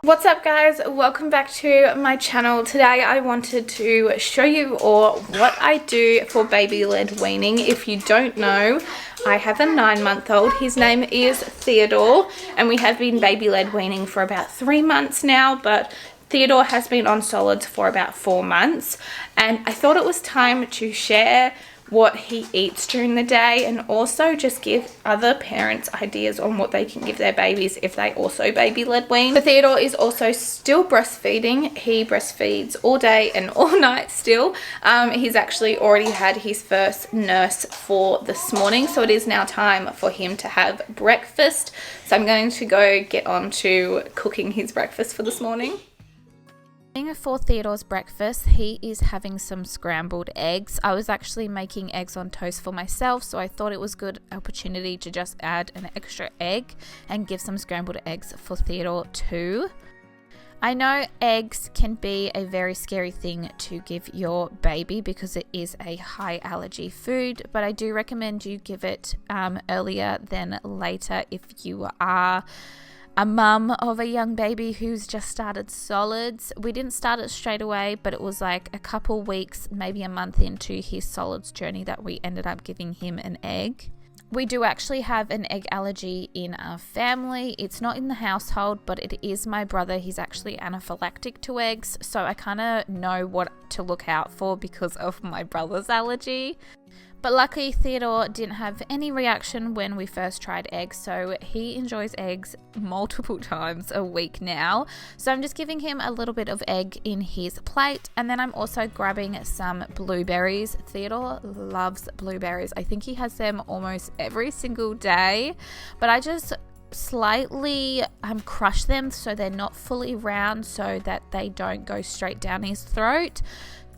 What's up guys, welcome back to my channel. Today I wanted to show you all what I do for baby-led weaning. If you don't know, I have a 9-month-old. His name is Theodore and we have been baby-led weaning for about 3 months now, but Theodore has been on solids for about 4 months, and I thought it was time to share what he eats during the day and also just give other parents ideas on what they can give their babies if they also baby-led wean. So Theodore is also still breastfeeding. He breastfeeds all day and all night still. He's actually already had his first nurse for this morning, so it is now time for him to have breakfast. So I'm going to go get on to cooking his breakfast for this morning. For Theodore's breakfast, he is having some scrambled eggs. I was actually making eggs on toast for myself, so I thought it was a good opportunity to just add an extra egg and give some scrambled eggs for Theodore too. I know eggs can be a very scary thing to give your baby because it is a high allergy food, but I do recommend you give it earlier than later if you are a mum of a young baby who's just started solids. We didn't start it straight away, but it was like a couple weeks, maybe a month into his solids journey that we ended up giving him an egg. We do actually have an egg allergy in our family. It's not in the household, but it is my brother. He's actually anaphylactic to eggs, so I kind of know what to look out for because of my brother's allergy. But luckily Theodore didn't have any reaction when we first tried eggs, so he enjoys eggs multiple times a week now. So I'm just giving him a little bit of egg in his plate, and then I'm also grabbing some blueberries. Theodore loves blueberries. I think he has them almost every single day, but I just slightly crush them so they're not fully round so that they don't go straight down his throat.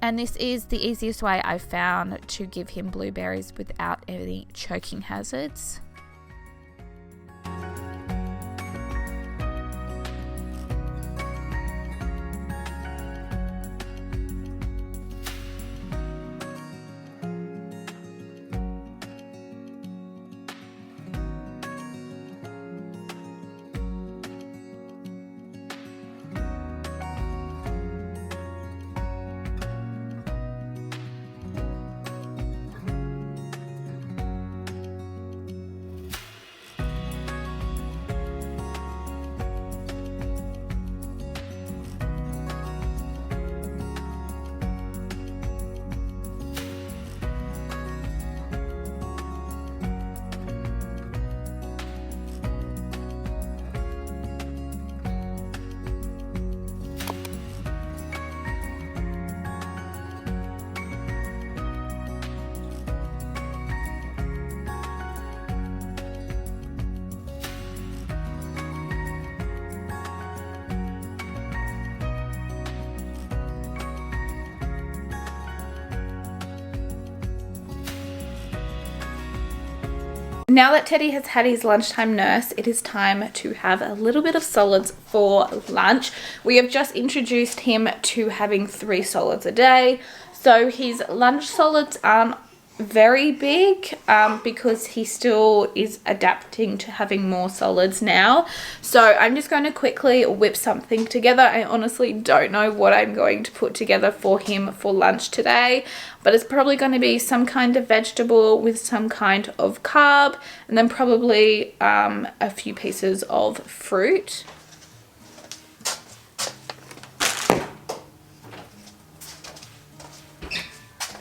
And this is the easiest way I've found to give him blueberries without any choking hazards. Now that Teddy has had his lunchtime nurse, it is time to have a little bit of solids for lunch. We have just introduced him to having 3 solids a day. So his lunch solids aren't very big because he still is adapting to having more solids now. So I'm just going to quickly whip something together. I honestly don't know what I'm going to put together for him for lunch today, but it's probably going to be some kind of vegetable with some kind of carb, and then probably a few pieces of fruit.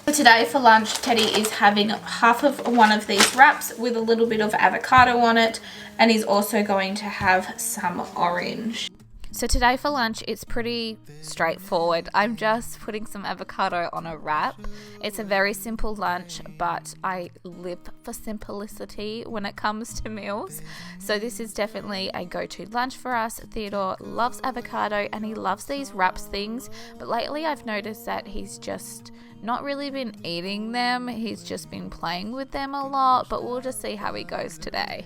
So today for lunch, Teddy is having half of one of these wraps with a little bit of avocado on it, and he's also going to have some orange. So today for lunch, it's pretty straightforward. I'm just putting some avocado on a wrap. It's a very simple lunch, but I live for simplicity when it comes to meals. So this is definitely a go-to lunch for us. Theodore loves avocado and he loves these wraps things, but lately I've noticed that he's just not really been eating them. He's just been playing with them a lot, but we'll just see how he goes today.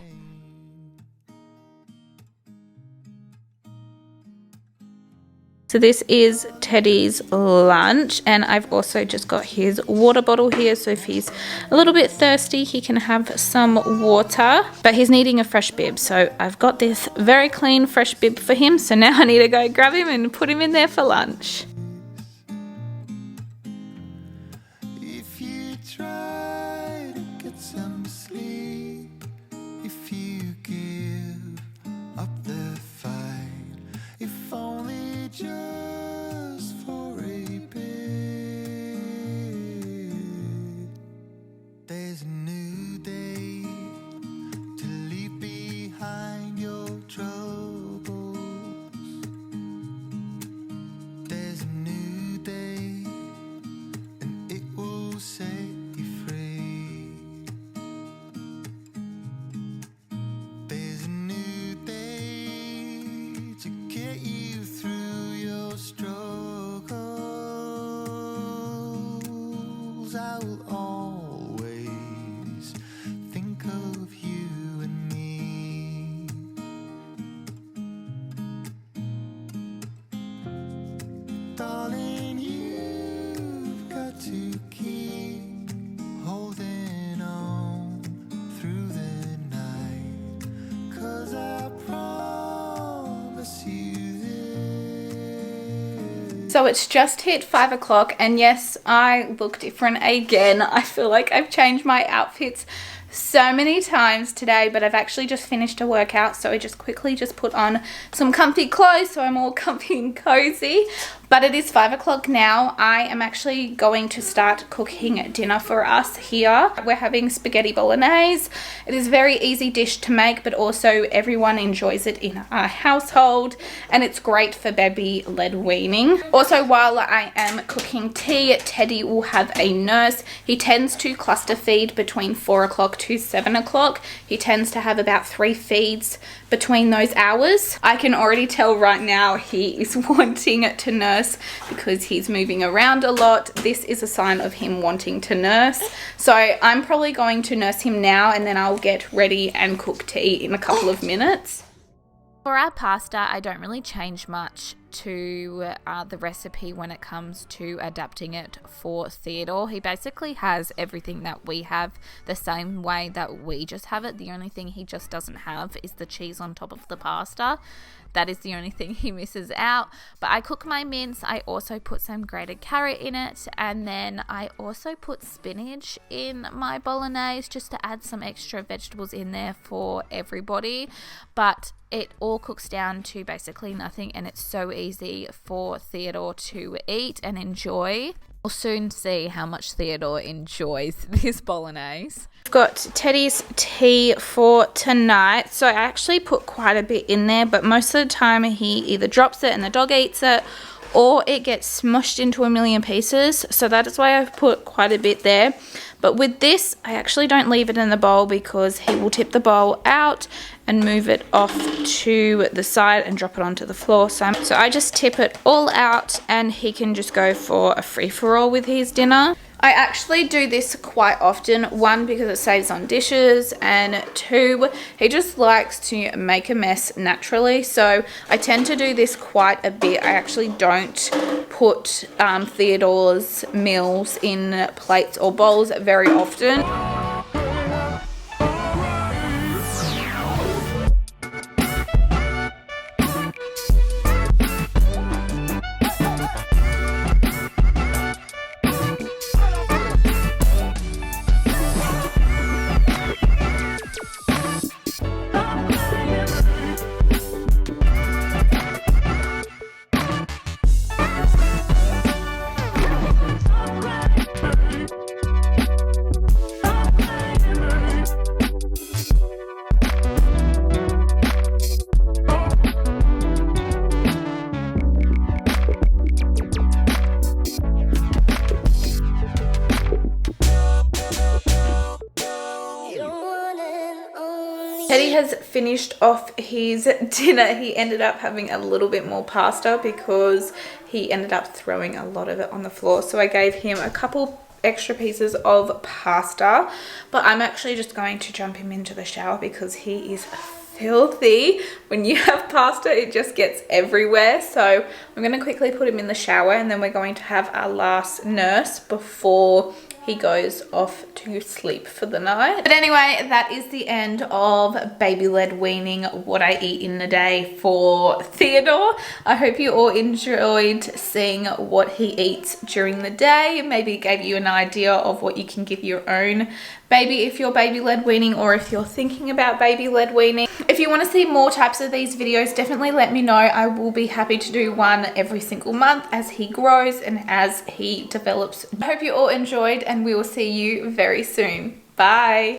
So this is Teddy's lunch, and I've also just got his water bottle here, so if he's a little bit thirsty he can have some water, but he's needing a fresh bib, so I've got this very clean fresh bib for him. So now I need to go grab him and put him in there for lunch. So it's just hit 5 o'clock, and yes, I look different again. I feel like I've changed my outfits so many times today, but I've actually just finished a workout, so I just quickly put on some comfy clothes so I'm all comfy and cozy. But it is 5 o'clock now. I am actually going to start cooking dinner for us here. We're having spaghetti bolognese. It is a very easy dish to make, but also everyone enjoys it in our household, and it's great for baby-led weaning. Also, while I am cooking tea, Teddy will have a nurse. He tends to cluster feed between 4 o'clock to 7 o'clock. He tends to have about 3 feeds between those hours. I can already tell right now he is wanting to nurse because he's moving around a lot. This is a sign of him wanting to nurse. So I'm probably going to nurse him now, and then I'll get ready and cook tea in a couple of minutes. For our pasta, I don't really change much to the recipe when it comes to adapting it for Theodore. He basically has everything that we have the same way that we just have it. The only thing he just doesn't have is the cheese on top of the pasta. That is the only thing he misses out. But I cook my mince. I also put some grated carrot in it, and then I also put spinach in my bolognese just to add some extra vegetables in there for everybody. But it all cooks down to basically nothing, and it's so easy for Theodore to eat and enjoy. We'll soon see how much Theodore enjoys this bolognese. I've got Teddy's tea for tonight, so I actually put quite a bit in there, but most of the time he either drops it and the dog eats it, or it gets smushed into a million pieces, so that is why I've put quite a bit there. But with this, I actually don't leave it in the bowl because he will tip the bowl out and move it off to the side and drop it onto the floor. So I just tip it all out, and he can just go for a free-for-all with his dinner. I actually do this quite often, one, because it saves on dishes, and two, he just likes to make a mess naturally, so I tend to do this quite a bit. I actually don't put Theodore's meals in plates or bowls very often. Teddy has finished off his dinner. He ended up having a little bit more pasta because he ended up throwing a lot of it on the floor. So I gave him a couple extra pieces of pasta, but I'm actually just going to jump him into the shower because he is filthy. When you have pasta, it just gets everywhere. So I'm going to quickly put him in the shower, and then we're going to have our last nurse before he goes off to sleep for the night. But anyway, that is the end of baby-led weaning, what I eat in a day for Theodore. I hope you all enjoyed seeing what he eats during the day. Maybe it gave you an idea of what you can give your own baby if you're baby-led weaning, or if you're thinking about baby-led weaning. If you want to see more types of these videos, definitely let me know. I will be happy to do one every single month as he grows and as he develops. I hope you all enjoyed, and we will see you very soon. Bye.